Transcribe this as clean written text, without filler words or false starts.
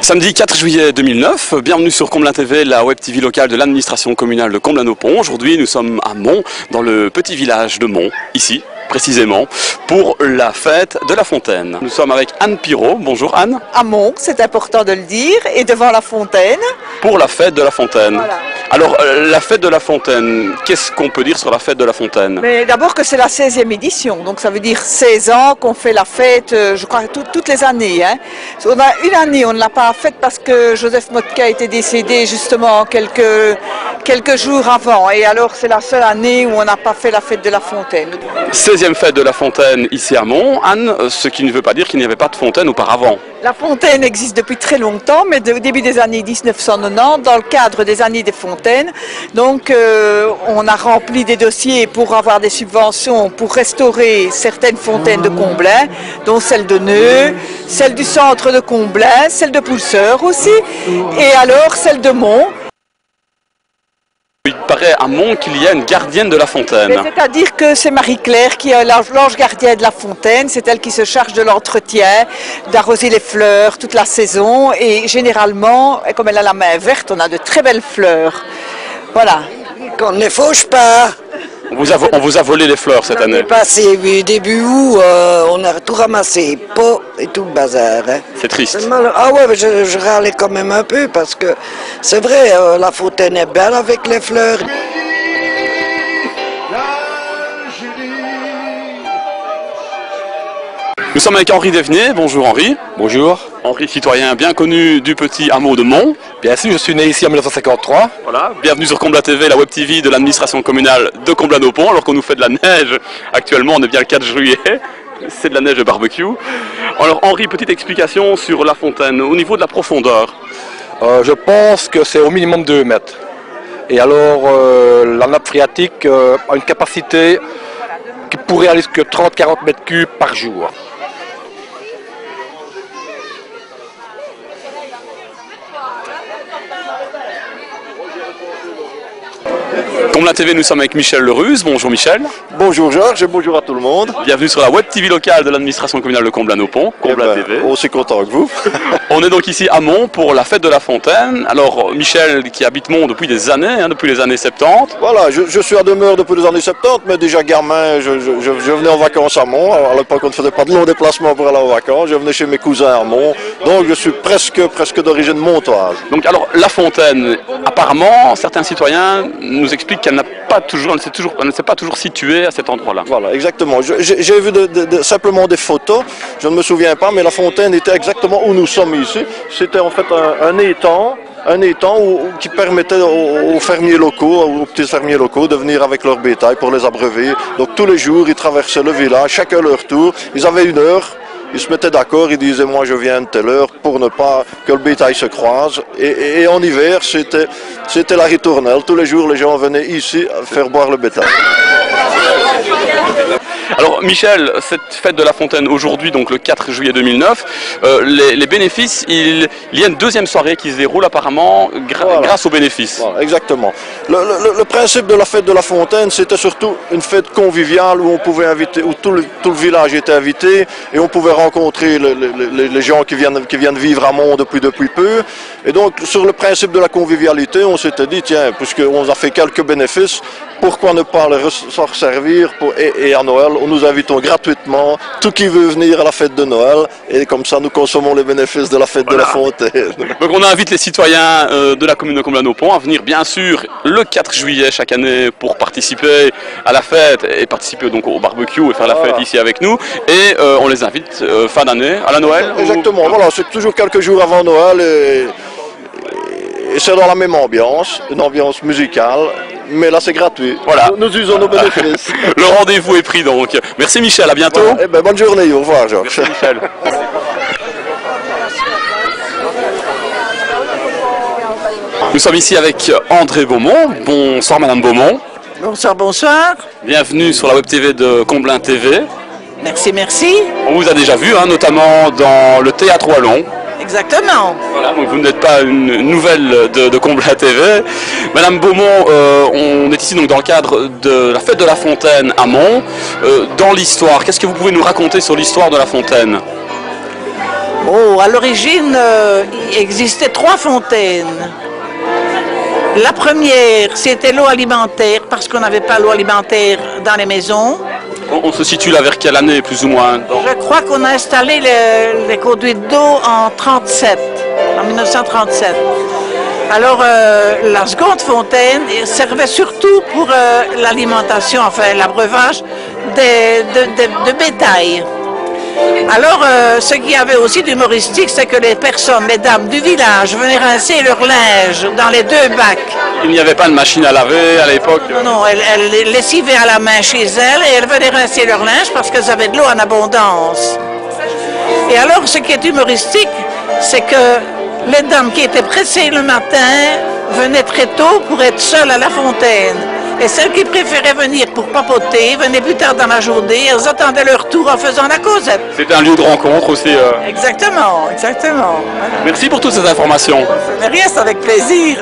Samedi 4 juillet 2009, bienvenue sur Comblain TV, la web TV locale de l'administration communale de Comblain-au-Pont. Aujourd'hui, nous sommes à Mont, dans le petit village de Mont, ici, précisément, pour la fête de la fontaine. Nous sommes avec Anne Pirot. Bonjour Anne. À Mont, c'est important de le dire, et devant la fontaine. Pour la fête de la fontaine. Voilà. Alors, la fête de la fontaine, qu'est-ce qu'on peut dire sur la fête de la fontaine? Mais d'abord que c'est la 16e édition, donc ça veut dire 16 ans qu'on fait la fête, je crois, toutes les années. Hein. On a une année, on ne l'a pas faite parce que Joseph Motka était décédé justement quelques jours avant. Et alors c'est la seule année où on n'a pas fait la fête de la fontaine. 16e fête de la fontaine ici à Mont. Anne, ce qui ne veut pas dire qu'il n'y avait pas de fontaine auparavant. La fontaine existe depuis très longtemps, mais au début des années 1990, dans le cadre des années des fontaines, donc on a rempli des dossiers pour avoir des subventions pour restaurer certaines fontaines de Comblain, dont celle de Neu, celle du centre de Comblain, celle de Poulseur aussi, et alors celle de Mont. Il paraît à Mont qu'il y a une gardienne de la fontaine. C'est-à-dire que c'est Marie-Claire qui est l'ange gardien de la fontaine, c'est elle qui se charge de l'entretien, d'arroser les fleurs toute la saison, et généralement, comme elle a la main verte, on a de très belles fleurs. Voilà. Qu'on ne les fauche pas. On vous a volé les fleurs cette année. L'année passée, oui, début août, on a tout ramassé, pot et tout le bazar. Hein. C'est triste. Ah ouais, mais je râlais quand même un peu parce que c'est vrai, la fontaine est belle avec les fleurs. Nous sommes avec Henri Devenier. Bonjour Henri. Bonjour. Henri, citoyen bien connu du petit hameau de Mont. Bien sûr, je suis né ici en 1953. Voilà. Bienvenue sur Comblain TV, la web TV de l'administration communale de Comblain-au-Pont. Alors qu'on nous fait de la neige actuellement, on est bien le 4 juillet. C'est de la neige de barbecue. Alors Henri, petite explication sur la fontaine. Au niveau de la profondeur. Je pense que c'est au minimum 2 mètres. Et alors, la nappe phréatique a une capacité qui pourrait aller jusqu'à 30-40 mètres cubes par jour. Comblain TV, nous sommes avec Michel Leruse. Bonjour Michel. Bonjour Georges et bonjour à tout le monde. Bienvenue sur la web TV locale de l'administration communale de Comblain-au-Pont, Comblain TV. Aussi content que vous. On est donc ici à Mont pour la fête de la fontaine. Alors Michel qui habite Mont depuis des années, depuis les années 70. Voilà, je suis à demeure depuis les années 70, mais déjà gamin, je venais en vacances à Mont. Alors, à l'époque, on ne faisait pas de long déplacement pour aller en vacances. Je venais chez mes cousins à Mont, donc je suis presque d'origine montoise. Donc alors la fontaine, apparemment, certains citoyens nous expliquent qu'elle n'a pas toujours, elle ne s'est pas toujours située à cet endroit-là. Voilà, exactement. J'ai vu simplement des photos, je ne me souviens pas, mais la fontaine était exactement où nous sommes ici. C'était en fait un étang qui permettait aux fermiers locaux, aux petits fermiers locaux de venir avec leur bétail pour les abreuver. Donc tous les jours, ils traversaient le village, chacun leur tour. Ils avaient une heure. Ils se mettaient d'accord, ils disaient moi je viens de telle heure pour ne pas que le bétail se croise. Et en hiver, c'était la ritournelle. Tous les jours, les gens venaient ici faire boire le bétail. Alors Michel, cette fête de la fontaine aujourd'hui, donc le 4 juillet 2009, les bénéfices, il y a une deuxième soirée qui se déroule apparemment grâce aux bénéfices. Voilà, exactement. Le principe de la fête de la fontaine, c'était surtout une fête conviviale où on pouvait inviter, où tout le village était invité et on pouvait rencontrer les gens qui viennent vivre à Mont depuis peu. Et donc sur le principe de la convivialité, on s'était dit tiens, puisqu'on a fait quelques bénéfices, pourquoi ne pas les resservir et à Noël, nous invitons gratuitement tout qui veut venir à la fête de Noël et comme ça nous consommons les bénéfices de la fête de la fontaine. Donc on invite les citoyens de la commune de Comblain-au-Pont à venir bien sûr le 4 juillet chaque année pour participer à la fête et participer donc au barbecue et faire la fête ici avec nous et on les invite fin d'année à la Noël. Exactement, voilà, c'est toujours quelques jours avant Noël et c'est dans la même ambiance, une ambiance musicale. Mais là c'est gratuit. Voilà. Nous usons nos bénéfices. Le rendez-vous est pris donc. Merci Michel, à bientôt. Voilà. Eh ben, bonne journée, au revoir Georges. Merci Michel. Nous sommes ici avec André Beaumont. Bonsoir Madame Beaumont. Bonsoir, bonsoir. Bienvenue sur la web TV de Comblain TV. Merci, merci. On vous a déjà vu, notamment dans le Théâtre Wallon. Exactement. Voilà, donc vous n'êtes pas une nouvelle de Comblain TV. Madame Beaumont, on est ici donc dans le cadre de la fête de la fontaine à Mont. Dans l'histoire, qu'est-ce que vous pouvez nous raconter sur l'histoire de la fontaine? Oh, à l'origine, il existait 3 fontaines. La première, c'était l'eau alimentaire, parce qu'on n'avait pas l'eau alimentaire dans les maisons. On se situe là vers quelle année, plus ou moins Je crois qu'on a installé les conduites d'eau en 1937. Alors, la seconde fontaine servait surtout pour l'alimentation, enfin l'abreuvage de bétail. Alors, ce qu'il y avait aussi d'humoristique, c'est que les personnes, les dames du village, venaient rincer leur linge dans les 2 bacs. Il n'y avait pas de machine à laver à l'époque? Non, elles lessivaient à la main chez elles et elles venaient rincer leur linge parce qu'elles avaient de l'eau en abondance. Et alors, ce qui est humoristique, c'est que les dames qui étaient pressées le matin venaient très tôt pour être seules à la fontaine. Et celles qui préféraient venir pour papoter venaient plus tard dans la journée. Elles attendaient leur tour en faisant la causette. C'était un lieu de rencontre aussi. Exactement, exactement. Voilà. Merci pour toutes ces informations. Mais rien, c'est avec plaisir.